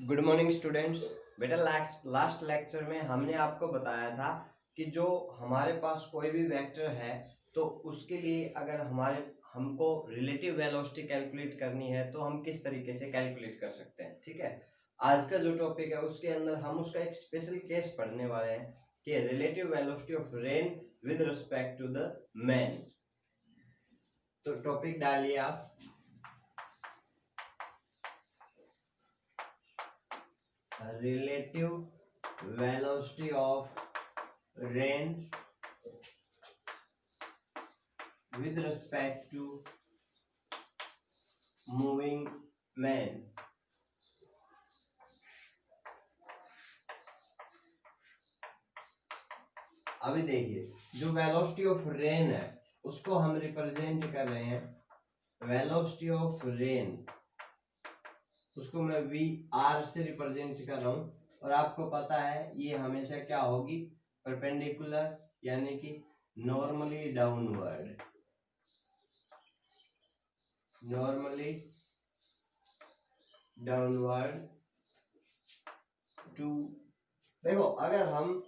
Good morning students. बेटा last lecture में हमने आपको बताया था कि जो हमारे पास कोई भी वेक्टर है तो उसके लिए अगर हमको रिलेटिव वेलोसिटी कैलकुलेट करनी है तो हम किस तरीके से कैलकुलेट कर सकते हैं। ठीक है, आज का जो टॉपिक है उसके अंदर हम उसका एक स्पेशल केस पढ़ने वाले हैं कि relative velocity of rain with respect to the man. तो टॉपिक डालिए आप। Relative velocity of rain with respect to moving man। अभी देखिए, जो वेलोसिटी ऑफ रेन है उसको हम रिप्रेजेंट कर रहे हैं। वेलोसिटी ऑफ रेन उसको मैं वी आर से रिप्रेजेंट कर रहा हूं और आपको पता है ये हमेशा क्या होगी, परपेंडिकुलर यानी कि normally downward. Normally downward to, देखो अगर हम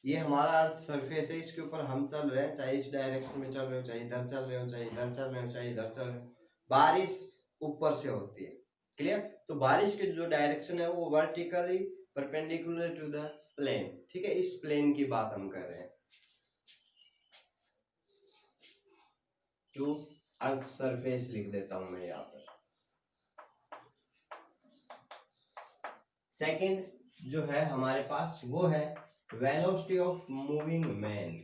ये हमारा अर्थ सरफेस है, इसके ऊपर हम चल रहे हैं, चाहे इस डायरेक्शन में चल रहे हो, चाहे इधर चल रहे हो, चाहे इधर चल रहे हो, चाहे इधर चल रहे हो, बारिश ऊपर से होती है। क्लियर? तो बारिश की जो डायरेक्शन है वो vertically perpendicular to the plane. ठीक है, इस प्लेन की बात हम कर रहे हैं, टू अर्थ सरफेस लिख देता हूं मैं यहाँ पर। सेकंड जो है हमारे पास वो है वेलोसिटी ऑफ मूविंग मैन।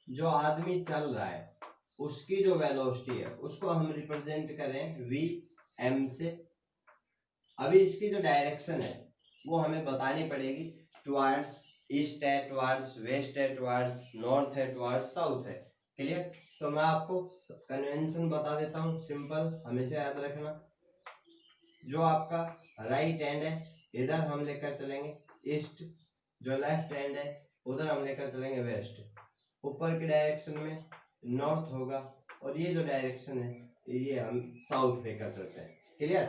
जो आदमी चल रहा है उसकी जो वेलोसिटी है उसको हम रिप्रेजेंट करें वी एम से। अभी इसकी जो डायरेक्शन है वो हमें बतानी पड़ेगी, टुवर्ड्स ईस्ट है, टुवर्ड्स वेस्ट है, टुवर्ड्स नॉर्थ है, टुवर्ड्स साउथ है। क्लियर? तो मैं आपको कन्वेंशन बता देता हूँ, सिंपल, हमेशा याद रखना। जो आपका राइट हैंड है इधर हम लेकर चलेंगे ईस्ट, जो लेफ्ट हैंड है उधर हम लेकर चलेंगे वेस्ट। ऊपर की डायरेक्शन में नॉर्थ होगा और ये जो डायरेक्शन है ये हम साउथ लेकर चलते हैं। क्लियर?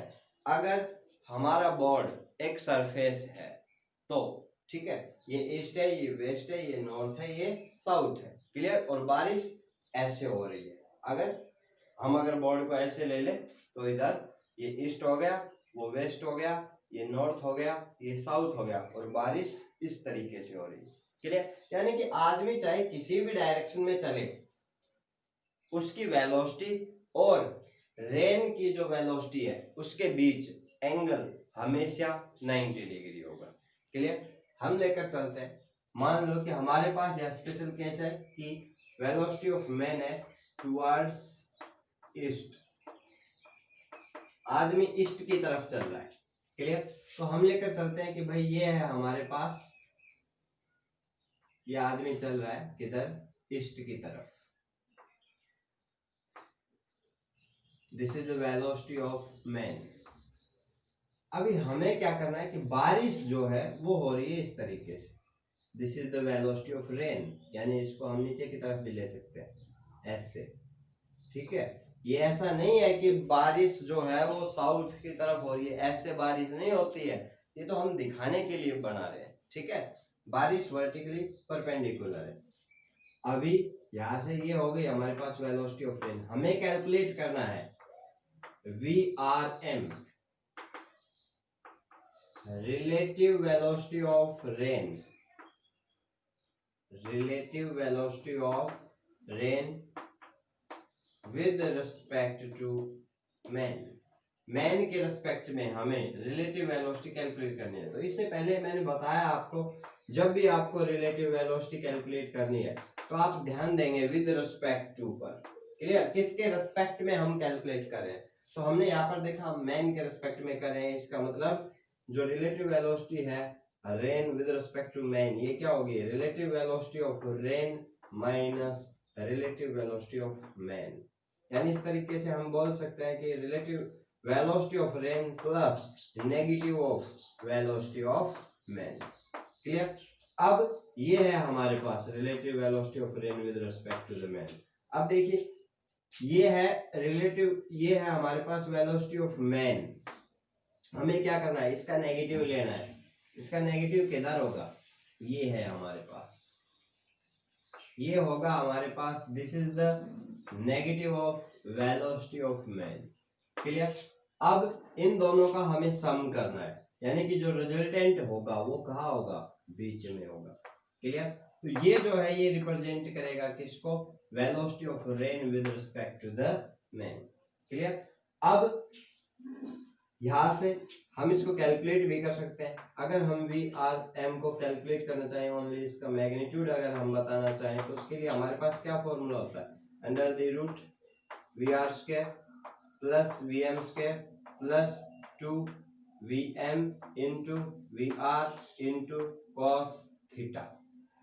अगर हमारा बोर्ड एक सरफेस है तो ठीक है, ये ईस्ट है, ये वेस्ट है, ये नॉर्थ है, ये साउथ है। क्लियर? और बारिश ऐसे हो रही है। अगर बोर्ड को ऐसे ले ले तो इधर ये ईस्ट हो गया, वो वेस्ट हो गया, ये नॉर्थ हो गया, ये साउथ हो गया और बारिश इस तरीके से हो रही है। क्लियर? यानी कि आदमी चाहे किसी भी डायरेक्शन में चले, उसकी वेलोसिटी और रेन की जो वेलोसिटी है उसके बीच एंगल हमेशा 90 डिग्री होगा। क्लियर? हम लेकर चलते हैं, मान लो कि हमारे पास यह स्पेशल केस है कि वेलोसिटी ऑफ मैन है टुवर्ड्स ईस्ट, आदमी ईस्ट की तरफ चल रहा है। क्लियर? तो हम लेकर चलते हैं कि भाई ये है हमारे पास, ये आदमी चल रहा है किधर, ईस्ट की तरफ। This is the velocity of man. अभी हमें क्या करना है कि बारिश जो है वो हो रही है इस तरीके से, this is the velocity of rain, यानी इसको हम नीचे की तरफ भी ले सकते हैं ऐसे। ठीक है, ये ऐसा नहीं है कि बारिश जो है वो साउथ की तरफ हो रही है, ऐसे बारिश नहीं होती है, ये तो हम दिखाने के लिए बना रहे हैं। ठीक है, बारिश वर्टिकली परपेंडिकुलर है। अभी यहां से ये हो गई हमारे पास वेलोसिटी ऑफ रेन। हमें कैलकुलेट करना है VRM, relative velocity of rain, relative velocity of rain with respect to man। Man के रिस्पेक्ट में हमें रिलेटिव वेलोसिटी कैलकुलेट करनी है। तो इससे पहले मैंने बताया आपको, जब भी आपको रिलेटिव वेलोसिटी कैलकुलेट करनी है तो आप ध्यान देंगे विद रिस्पेक्ट टू पर। क्लियर? किसके रिस्पेक्ट में हम कैलकुलेट कर रहे हैं? तो हमने यहाँ पर देखा मैन के रिस्पेक्ट में कर रहे हैं, इसका मतलब जो रिलेटिव वेलोसिटी है rain with respect to man, ये क्या होगी, relative velocity of rain minus relative velocity of man. यानी इस तरीके से हम बोल सकते हैं कि relative velocity of rain plus negative of velocity of man. Clear? अब ये है हमारे पास relative velocity of rain with respect to the man. अब देखिए ये है रिलेटिव, ये है हमारे पास वेलोसिटी ऑफ मैन, हमें क्या करना है, इसका नेगेटिव लेना है। इसका नेगेटिव किधर होगा, ये है हमारे पास, ये होगा हमारे पास, this is the negative of velocity of man. Clear. अब इन दोनों का हमें सम करना है, यानी कि जो रिजल्टेंट होगा वो कहाँ होगा, बीच में होगा। क्लियर। तो ये जो है ये रिप्रेजेंट करेगा किसको, velocity of rain with respect to the man. Clear. अब यहां से हम इसको कैलकुलेट भी कर सकते हैं। अगर हम वी आर एम को कैलकुलेट करना चाहें, ओनली इसका मैग्नीट्यूड अगर हम बताना चाहें, तो उसके लिए हमारे पास क्या फॉर्मूला होता है, under the root V R square plus V M square plus 2 V M into V R into cos theta,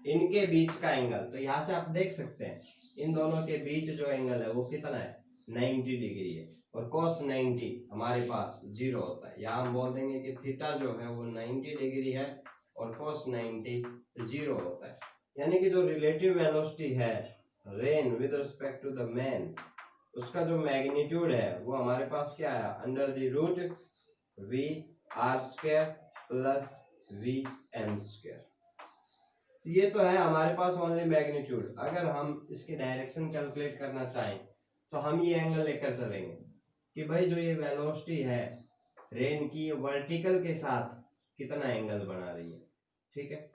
इनके बीच का एंगल। तो यहाँ से आप देख सकते हैं इन दोनों के बीच जो एंगल है वो कितना है, 90 डिग्री है, और cos 90 हमारे पास 0 होता है। यहाँ हम बोल देंगे कि थीटा जो है वो 90 डिग्री है और cos 90 0 होता है। यानी कि जो रिलेटिव वेलोसिटी है rain with respect to the man, उसका जो मैग्नीट्यूड है वो हमारे पास क्या है, under the root V R square plus V M square. ये तो है हमारे पास ओनली मैग्नीट्यूड। अगर हम इसके डायरेक्शन कैलकुलेट करना चाहें तो हम ये एंगल लेकर चलेंगे कि भाई जो ये वेलोसिटी है रेन की वर्टिकल के साथ कितना एंगल बना रही है। ठीक है,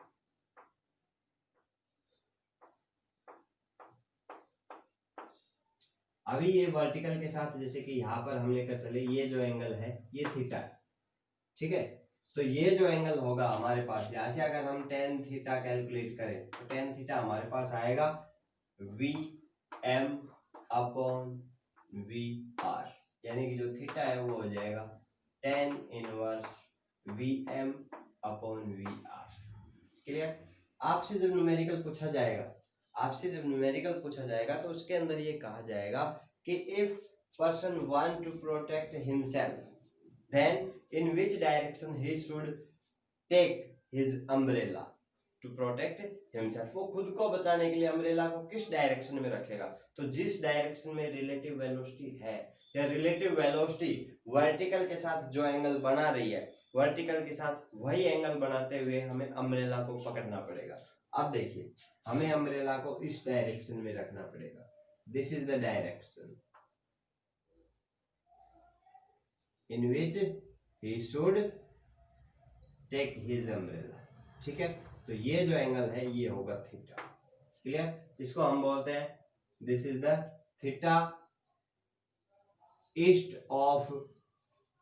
अभी ये वर्टिकल के साथ जैसे कि यहाँ पर हम लेकर चले, ये जो एंगल है ये थीटा है। ठीक है, तो ये जो एंगल होगा हमारे पास, यहाँ से अगर हम टेन थीटा कैलकुलेट करें तो टेन थीटा हमारे पास आएगा V M upon V R, यानी कि जो थीटा है वो हो जाएगा tan inverse V M upon V R. Clear. आपसे जब न्यूमेरिकल पूछा जाएगा, आपसे जब न्यूमेरिकल पूछा जाएगा तो उसके अंदर ये कहा जाएगा कि if person want to protect himself then in which direction he should take his umbrella to protect himself। वो खुद को बचाने के लिए अम्ब्रेला को किस डायरेक्शन में रखेगा, तो जिस डायरेक्शन में रिलेटिव वेलोसिटी है या रिलेटिव वेलोसिटी वर्टिकल के साथ जो एंगल बना रही है, वर्टिकल के साथ वही एंगल बनाते हुए हमें अम्ब्रेला को पकड़ना पड़ेगा। अब देखिए हमें अम्ब्रेला को इस डायरेक्शन में रखना पड़ेगा, this is the direction in which he should take his umbrella। ठीक है, तो ये जो एंगल है ये होगा थीटा। क्लियर। इसको हम बोलते हैं this is the theta east of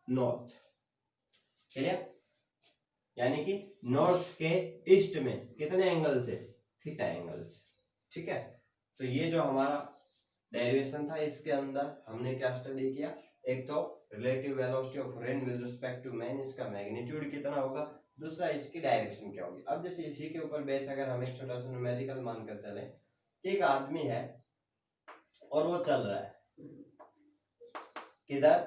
north. Clear, यानी कि नॉर्थ के ईस्ट में कितने एंगल से, थीटा एंगल से। ठीक है, तो ये जो हमारा डेरिवेशन था इसके अंदर हमने क्या स्टडी किया, एक तो relative velocity of rain with respect to man, इसका मैग्नीट्यूड कितना होगा, दूसरा इसकी डायरेक्शन क्या होगी। अब जैसे इसी के ऊपर बेस अगर हम एक छोटा सा न्यूमेरिकल मानकर चले, एक आदमी है और वो चल रहा है किधर,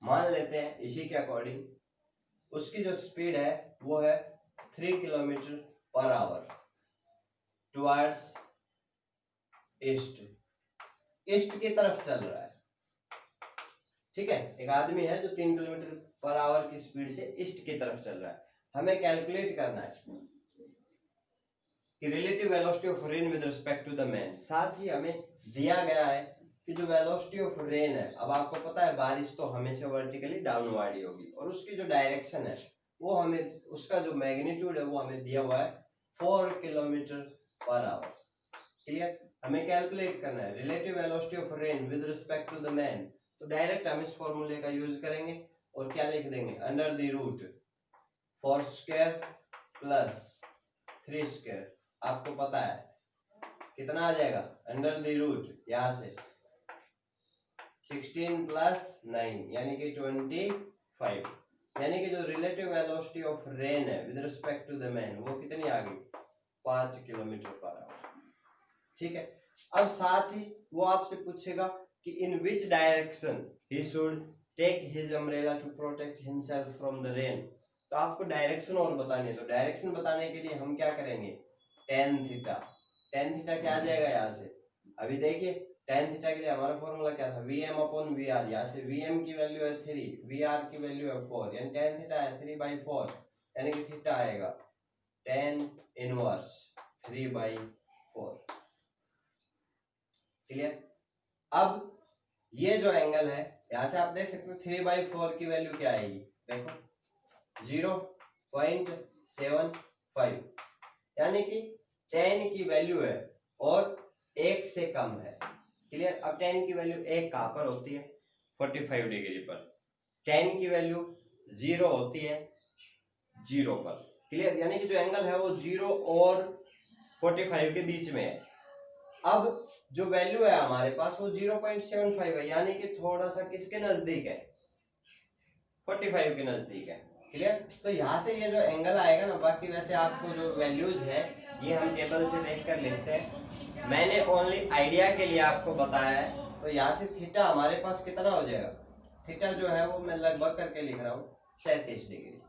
मान लेते हैं इसी के अकॉर्डिंग उसकी जो स्पीड है वो है 3 kilometre per hour towards east, east की तरफ चल रहा है। ठीक है, एक आदमी है जो 3 किलोमीटर पर आवर की स्पीड से ईस्ट की तरफ चल रहा है। हमें कैलकुलेट करना है कि relative velocity of rain with respect to the man. साथ ही हमें दिया गया है कि जो वेलोसिटी ऑफ रेन है, अब आपको पता है बारिश तो हमेशा वर्टिकली डाउनवर्ड ही होगी, और उसकी जो डायरेक्शन है वो हमें, उसका जो मैग्नीट्यूड है वो हमें दिया हुआ है 4 किलोमीटर पर आवर। क्लियर, हमें कैलकुलेट करना है relative velocity of rain with respect to the man. तो डायरेक्ट हम इस फॉर्मूले का यूज करेंगे और क्या लिख देंगे, under the root 4 square plus 3 square. आपको पता है कितना आ जाएगा, अंडर द रूट यहां से 16 प्लस 9 यानी कि 25, यानी कि जो रिलेटिव वेलोसिटी ऑफ रेन है with respect to the man वो कितनी आ गई, 5 किलोमीटर पर आवर। ठीक है, अब साथ ही वो आपसे पूछेगा कि in which direction he should take his umbrella to protect himself from the rain. तो आपको डायरेक्शन और बतानी है, तो डायरेक्शन बताने के लिए हम क्या करेंगे, टेन थीटा। टेन थीटा क्या आ जाएगा यहाँ से, अभी देखिए tan थीटा के लिए हमारा फॉर्मूला क्या था, Vm अपॉन वी आर। यहाँ से Vm की वैल्यू है 3, Vr की वैल्यू है 4, यानी tan थीटा है 3/4, यानी कि थीटा आएगा tan इनवर्स 3/4। क्लियर। अब ये जो एंगल है, यहाँ से आप देख सकते हो 3/4 की वैल्यू क्या आएगी, देखो 0.75, यानी कि tan की वैल्यू है और 1 से कम है। क्लियर। अब tan की वैल्यू 1 कहां पर होती है, 45 डिग्री पर। tan की वैल्यू 0 होती है 0 पर। क्लियर। यानी कि जो एंगल है वो 0 और 45 के बीच में है। अब जो वैल्यू है हमारे पास वो 0.75 है, यानी कि थोड़ा सा किसके नजदीक है, 45 के नजदीक है। क्लियर। तो यहाँ से ये जो एंगल आएगा ना, बाकी वैसे आपको जो वैल्यूज है ये हम टेबल से देखकर लिखते हैं, मैंने ओनली आइडिया के लिए आपको बताया है। तो यहाँ से थीटा हमारे पास कितना हो जाएगा, थीटा जो है वो मैं लगभग करके लिख रहा हूँ 37 डिग्री।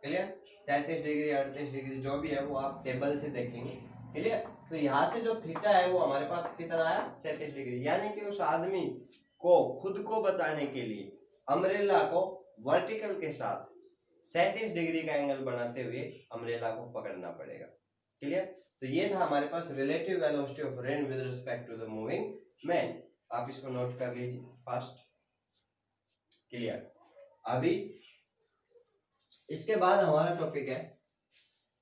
क्लियर। 37 डिग्री 38 डिग्री जो भी है वो आप टेबल से देखेंगे। क्लियर। तो यहाँ से जो थीटा है वो हमारे पास कितना आया, 37 डिग्री, यानी कि उस आदमी को खुद को बचाने के लिए अम्ब्रेला को वर्टिकल के साथ 37 डिग्री का एंगल बनाते हुए अम्ब्रेला को पकड़ना पड़ेगा। क्लियर। तो ये था हमारे पास relative velocity of rain with respect to the moving man. आप इसको नोट कर लीजिए फास्ट। क्लियर। अभी इसके बाद हमारा टॉपिक है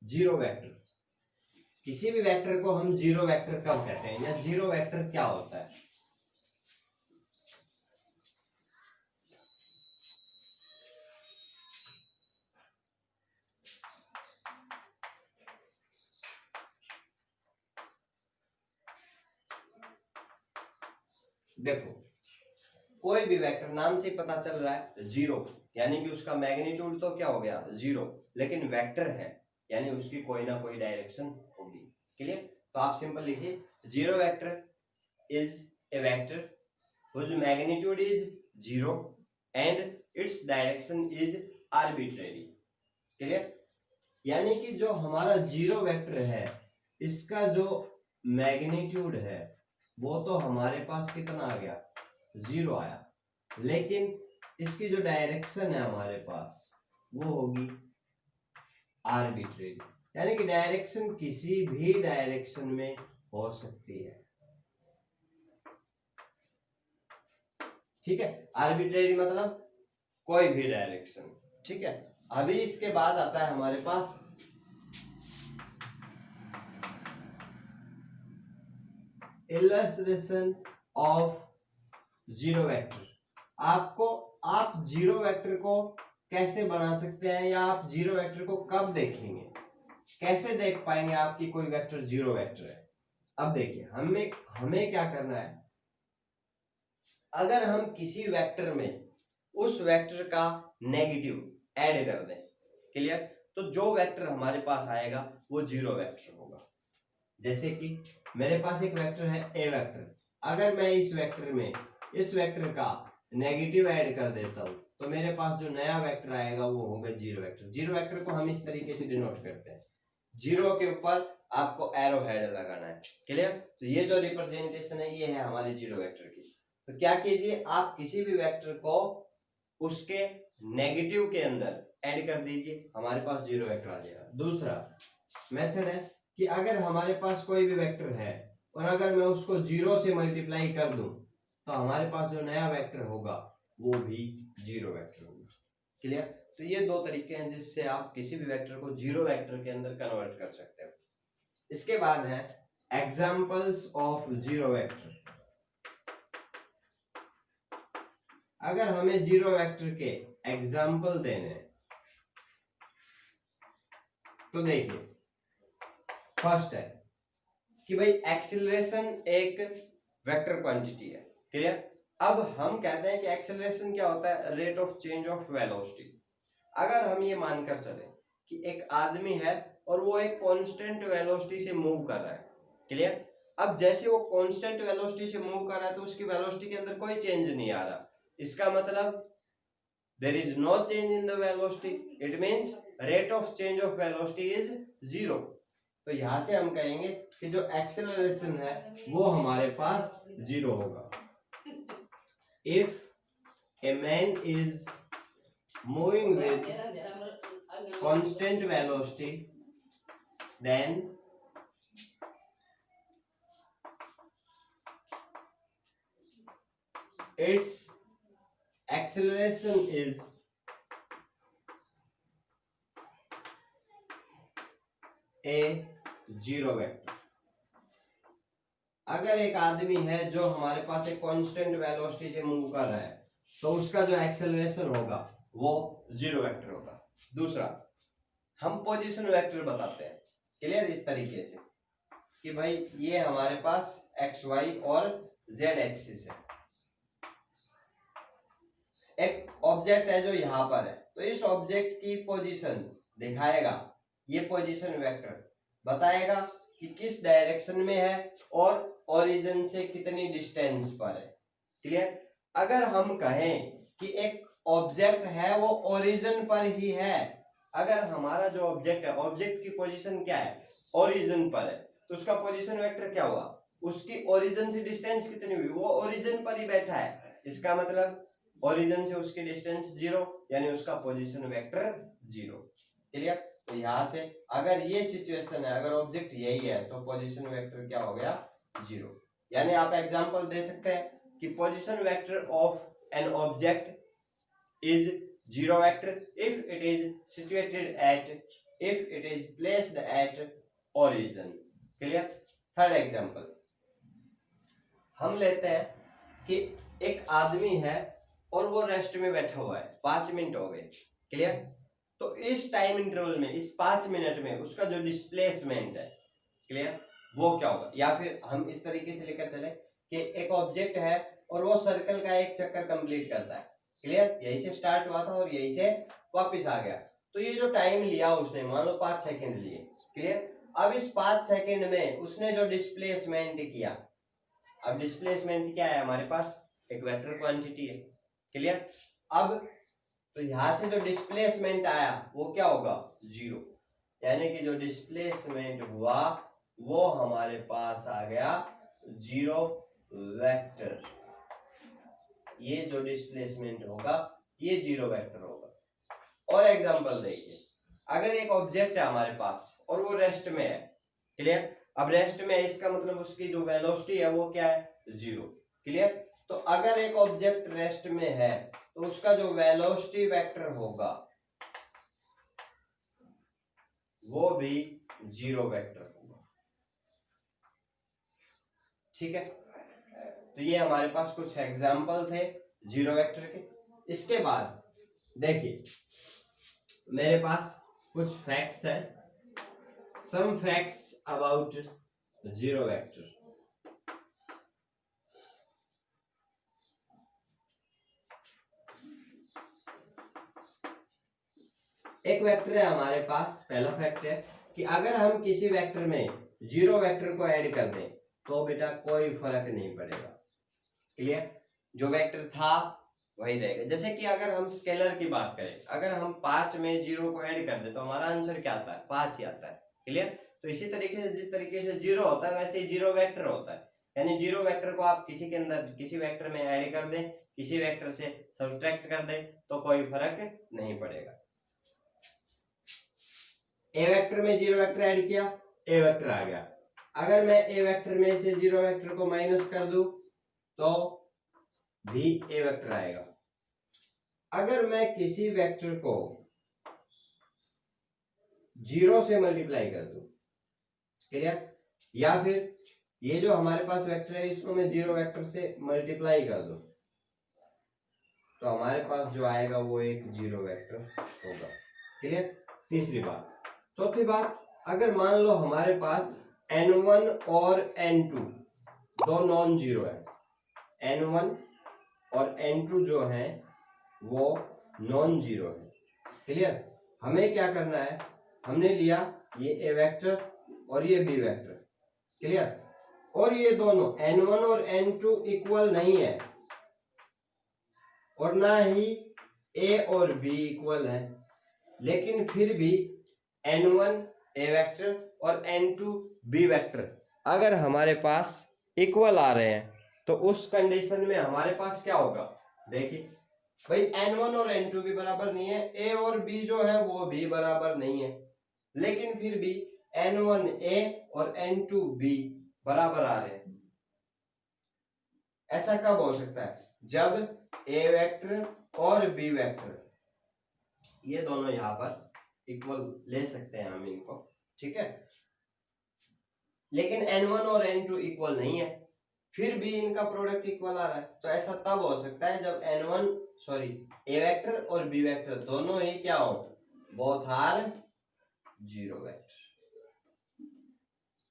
जीरो वेक्टर। किसी भी वेक्टर को हम जीरो वेक्टर कब कहते हैं, या जीरो वेक्टर क्या होता है। देखो कोई भी वेक्टर नाम से पता चल रहा है जीरो, यानी कि उसका मैग्नीट्यूड तो क्या हो गया जीरो, लेकिन वेक्टर है यानी उसकी कोई ना कोई डायरेक्शन होगी। क्लियर। तो आप सिंपल लिखिए zero vector is a vector whose magnitude is zero and its direction is arbitrary। Clear. यानी कि जो हमारा जीरो वेक्टर है इसका जो मैग्नीट्यूड है वो तो हमारे पास कितना आ गया, जीरो आया, लेकिन इसकी जो डायरेक्शन है हमारे पास वो होगी आर्बिट्रेरी, यानी कि डायरेक्शन किसी भी डायरेक्शन में हो सकती है। ठीक है। आर्बिट्रेरी मतलब कोई भी डायरेक्शन। ठीक है। अभी इसके बाद आता है हमारे पास इलस्ट्रेशन ऑफ जीरो वेक्टर। आप जीरो वेक्टर को कैसे बना सकते हैं, या आप जीरो वेक्टर को कब देखेंगे, कैसे देख पाएंगे आपकी कोई वेक्टर जीरो वेक्टर है। अब देखिए हमें क्या करना है, अगर हम किसी वेक्टर में उस वेक्टर का नेगेटिव ऐड कर दें, क्लियर, तो जो वेक्टर हमारे पास आएगा वो जीरो वेक्टर होगा। जैसे कि मेरे पास एक वेक्टर है ए वेक्टर, अगर मैं इस वेक्टर में इस वेक्टर का नेगेटिव ऐड कर देता हूं तो मेरे पास जो नया वेक्टर आएगा वो होगा जीरो वेक्टर। जीरो वेक्टर को हम इस तरीके से डिनोट करते हैं, जीरो के ऊपर आपको एरो हेड लगाना है। क्लियर। तो ये जो रिप्रेजेंटेशन है ये है हमारी जीरो वेक्टर की। तो क्या कीजिए, आप किसी भी वेक्टर को उसके नेगेटिव के अंदर ऐड कर दीजिए, हमारे पास जीरो वेक्टर आ जाएगा। दूसरा मेथड है कि अगर हमारे पास कोई भी वेक्टर है और अगर मैं उसको जीरो से मल्टीप्लाई कर दूं तो हमारे पास जो नया वेक्टर होगा वो भी जीरो वेक्टर होगा। क्लियर। तो ये दो तरीके हैं जिससे आप किसी भी वेक्टर को जीरो वेक्टर के अंदर कन्वर्ट कर सकते हो। इसके बाद है एग्जांपल्स ऑफ जीरो वेक्टर। अगर हमें जीरो वेक्टर के एग्जाम्पल देने तो देखिए फर्स्ट है कि भाई एक्सीलरेशन एक वेक्टर क्वांटिटी है। क्लियर। अब हम कहते हैं कि एक्सीलरेशन क्या होता है, rate of change of velocity. अगर हम ये मानकर चले कि एक आदमी है और वो एक कांस्टेंट वेलोसिटी से मूव कर रहा है। क्लियर। अब जैसे वो कांस्टेंट वेलोसिटी से मूव कर रहा है तो उसकी वेलोसिटी के अंदर कोई चेंज नहीं आ रहा, इसका मतलब there is no change in the velocity, it means rate of change of velocity is zero। तो यहां से हम कहेंगे कि जो एक्सेलरेशन है वो हमारे पास 0 होगा। If a man is moving with constant velocity then its acceleration is a zero vector. अगर एक आदमी है जो हमारे पास एक कांस्टेंट वेलोसिटी से मूव कर रहा है तो उसका जो एक्सेलरेशन होगा वो जीरो वेक्टर होगा। दूसरा, हम पोजीशन वेक्टर बताते हैं, क्लियर, इस तरीके से कि भाई ये हमारे पास एक्स वाई और जेड एक्सिस है। एक ऑब्जेक्ट है जो यहाँ पर है तो इस ऑब्जेक्ट की पोजीशन दिखाएगा, ये पोजीशन वेक्टर बताएगा कि किस डायरेक्शन में है और ओरिजिन से कितनी डिस्टेंस पर है। क्लियर। अगर हम कहें कि एक ऑब्जेक्ट है वो ओरिजिन पर ही है, अगर हमारा जो ऑब्जेक्ट है ऑब्जेक्ट की पोजीशन क्या है, ओरिजिन पर है, तो उसका पोजीशन वेक्टर क्या हुआ, उसकी ओरिजिन से डिस्टेंस कितनी हुई, वो ओरिजिन पर ही बैठा है, इसका मतलब ओरिजिन से उसकी डिस्टेंस 0 यानी उसका पोजीशन वेक्टर 0। क्लियर। तो यहां से अगर ये सिचुएशन है, अगर ऑब्जेक्ट यही है तो पोजीशन वेक्टर क्या हो गया, 0। यानी आप एग्जांपल दे सकते हैं कि position vector of an object is 0 vector if it is situated at, if it is placed at origin. Clear. Third example हम लेते हैं कि एक आदमी है और वो रेस्ट में बैठा हुआ है, 5 मिनट हो गए। क्लियर। तो इस टाइम इंटरवल में, इस 5 मिनट में उसका जो डिस्प्लेसमेंट है, क्लियर, वो क्या होगा। या फिर हम इस तरीके से लेकर चले कि एक ऑब्जेक्ट है और वो सर्कल का एक चक्कर कंप्लीट करता है। क्लियर। यहीं से स्टार्ट हुआ था और यहीं से वापस आ गया। तो ये जो टाइम लिया उसने, मान लो 5 सेकंड लिए। क्लियर। अब इस 5 सेकंड में उसने जो डिस्प्लेसमेंट किया, अब डिस्प्लेसमेंट क्या है हमारे पास, एक वेक्टर क्वांटिटी है। क्लियर। अब तो यहां से जो डिस्प्लेसमेंट आया वो क्या होगा, 0। यानी कि जो डिस्प्लेसमेंट हुआ वो हमारे पास आ गया 0 वेक्टर। ये जो डिस्प्लेसमेंट होगा ये 0 वेक्टर होगा। और एग्जांपल देखिए, अगर एक ऑब्जेक्ट है हमारे पास और वो रेस्ट में है। क्लियर। अब रेस्ट में है इसका मतलब उसकी जो वेलोसिटी है वो क्या है, 0। क्लियर। तो अगर एक ऑब्जेक्ट रेस्ट में है तो उसका जो वेलोसिटी वेक्टर होगा वो भी 0 वेक्टर होगा। ठीक है। तो ये हमारे पास कुछ एग्जाम्पल थे 0 वेक्टर के। इसके बाद देखिए मेरे पास कुछ फैक्ट्स है, सम फैक्ट्स अबाउट 0 वेक्टर। एक वेक्टर है हमारे पास, पहला फैक्ट है कि अगर हम किसी वेक्टर में 0 वेक्टर को ऐड कर दें तो बेटा कोई फर्क नहीं पड़ेगा। क्लियर। जो वेक्टर था वही रहेगा। जैसे कि अगर हम स्केलर की बात करें, अगर हम 5 में 0 को ऐड कर दे तो हमारा आंसर क्या आता है, 5 ही आता है। क्लियर। तो इसी तरीके से जिस तरीके से 0 होता है वैसे ही 0 वेक्टर होता है। यानी 0 वेक्टर को आप किसी के अंदर किसी वेक्टर में ऐड कर दें, किसी वेक्टर से सब्ट्रैक्ट कर दें तो कोई फर्क नहीं पड़ेगा। ए वेक्टर में 0 वेक्टर ऐड किया, ए वेक्टर आ गया। अगर मैं ए वेक्टर में से 0 वेक्टर को माइनस कर दूं तो भी ए वेक्टर आएगा। अगर मैं किसी वेक्टर को 0 से मल्टीप्लाई कर दूं, क्लियर, या फिर ये जो हमारे पास वेक्टर है इसको मैं 0 वेक्टर से मल्टीप्लाई कर दूं तो हमारे पास जो आएगा वो एक 0 वेक्टर होगा। क्लियर। तीसरी बात। चौथी बात, अगर मान लो हमारे पास n1 और n2 दो नॉन जीरो है, n1 और n2 जो है वो नॉन जीरो है। क्लियर। हमें क्या करना है, हमने लिया ये ए वेक्टर और ये बी वेक्टर। क्लियर। और ये दोनों n1 और n2 इक्वल नहीं है और ना ही a और b इक्वल है, लेकिन फिर भी n1 ए वेक्टर और n2 बी वेक्टर अगर हमारे पास इक्वल आ रहे हैं तो उस कंडीशन में हमारे पास क्या होगा, देखिए भाई n1 और n2 भी बराबर नहीं है, a और b जो है वो भी बराबर नहीं है, लेकिन फिर भी n1a और n2b बराबर आ रहे हैं। ऐसा कब हो सकता है, जब a वेक्टर और b वेक्टर ये दोनों यहां पर इक्वल ले सकते हैं हम इनको, ठीक है, लेकिन n1 और n2 इक्वल नहीं है, फिर भी इनका प्रोडक्ट इक्वल आ रहा है। तो ऐसा तब हो सकता है जब ए वेक्टर और बी वेक्टर दोनों ही क्या हो, बोथ आर जीरो वेक्टर।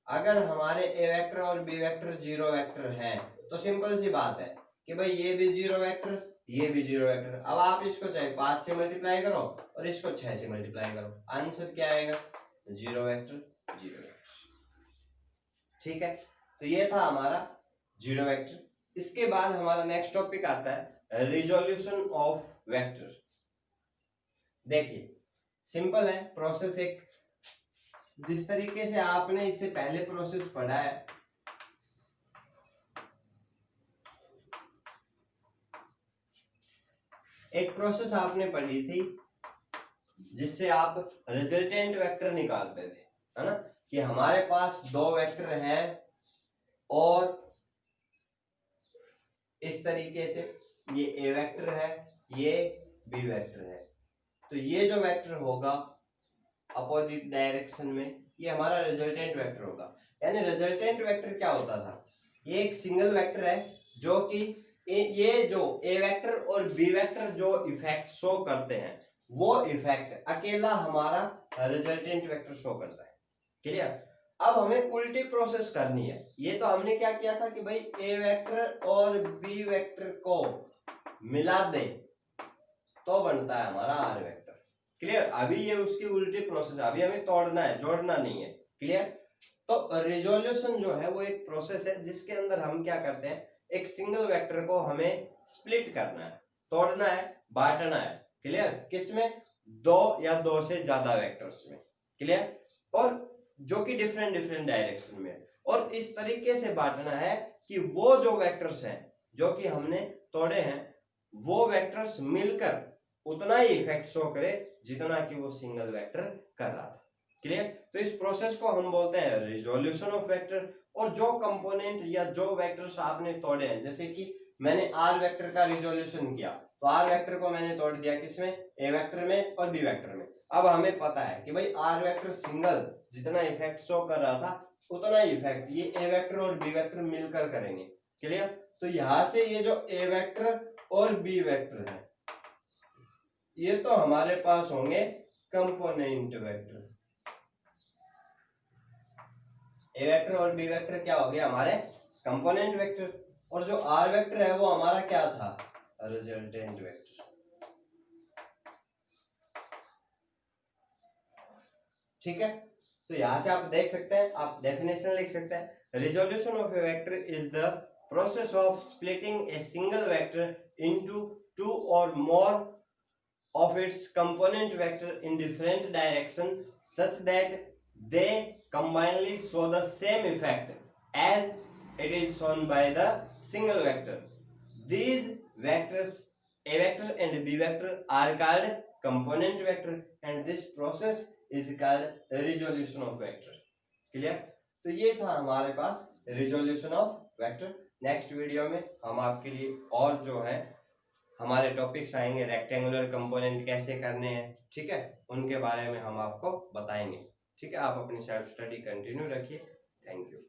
अगर हमारे ए वेक्टर और बी वेक्टर जीरो वेक्टर है तो सिंपल सी बात है कि भाई ये भी जीरो वेक्टर, ये भी जीरो वेक्टर। अब आप इसको चाहे 5 से मल्टीप्लाई करो और इसको 6 से मल्टीप्लाई करो, आंसर क्या आएगा, जीरो वेक्टर जीरो वेक्टर। ठीक है, तो ये था हमारा जीरो वेक्टर। इसके बाद हमारा नेक्स्ट टॉपिक आता है रिजोल्यूशन ऑफ वेक्टर। देखिए सिंपल है प्रोसेस, एक जिस तरीके से आपने इससे पहले प्रोसेस पढ़ा है, एक प्रोसेस आपने पढ़ी थी जिससे आप रिजल्टेंट वेक्टर निकालते थे, है ना, कि हमारे पास दो वेक्टर हैं और इस तरीके से ये ए वेक्टर है, ये बी वेक्टर है, तो ये जो वेक्टर होगा अपोजिट डायरेक्शन में ये हमारा रिजल्टेंट वेक्टर होगा। यानी रिजल्टेंट वेक्टर क्या होता था, ये एक सिंगल वेक्टर है जो कि ये जो ए वेक्टर और बी वेक्टर जो इफेक्ट शो करते हैं वो इफेक्ट अकेला हमारा रिजल्टेंट वेक्टर शो करता है। क्लियर। अब हमें उल्टी प्रोसेस करनी है। ये तो हमने क्या किया था कि भाई ए वेक्टर और बी वेक्टर को मिला दे तो बनता है हमारा आर वेक्टर। क्लियर। अभी ये उसकी उल्टी प्रोसेस है, अभी हमें तोड़ना है, जोड़ना नहीं है। क्लियर। तो रिजोल्यूशन जो है वो एक प्रोसेस है जिसके अंदर हम क्या करते हैं, एक सिंगल वेक्टर को हमें स्प्लिट करना है, तोड़ना है, बांटना है। क्लियर। किसमें, दो या दो से ज्यादा वेक्टर्स में। क्लियर। और जो कि डिफरेंट डिफरेंट डायरेक्शन में, और इस तरीके से बांटना है कि वो जो वेक्टर्स हैं जो कि हमने तोड़े हैं वो वेक्टर्स मिलकर उतना ही इफेक्ट शो करे जितना कि वो सिंगल वेक्टर कर रहा था। क्लियर। तो इस प्रोसेस को हम बोलते हैं रिजोल्यूशन ऑफ वेक्टर। और जो कंपोनेंट या जो वेक्टर्स आपने तोड़े हैं, जैसे कि मैंने आर वेक्टर का रिजोल्यूशन किया तो आर वेक्टर को मैंने तोड़ दिया किसमें, ए वेक्टर में और बी वेक्टर में। अब हमें पता है कि भाई आर वेक्टर सिंगल जितना इफेक्ट शो कर रहा था उतना ही इफेक्ट ये ए वेक्टर और बी वेक्टर मिलकर करेंगे। क्लियर। तो यहां से ये जो ए वेक्टर और बी वेक्टर है ये तो हमारे पास होंगे कंपोनेंट वेक्टर। ए वेक्टर और बी वेक्टर क्या हो गया हमारे कंपोनेंट वेक्टर, और जो आर वेक्टर है वो हमारा क्या था, रिजल्टेंट वेक्टर। ठीक है। तो यहां से आप देख सकते हैं, आप डेफिनेशन लिख सकते हैं, resolution of A vector is the process of splitting a single vector into two और मोर of its component vector in different direction such that they combinedly show the same effect as it is shown by the single vector. These vectors a vector and b vector are called component vector and this process is called resolution of vector. Clear? तो ये था हमारे पास resolution of vector. Next video में हम आपके लिए और जो है हमारे टॉपिक्स आएंगे, रेक्टेंगुलर कंपोनेंट कैसे करने हैं, ठीक है, उनके बारे में हम आपको बताएंगे। ठीक है, आप अपनी सेल्फ स्टडी कंटिन्यू रखिए। Thank you.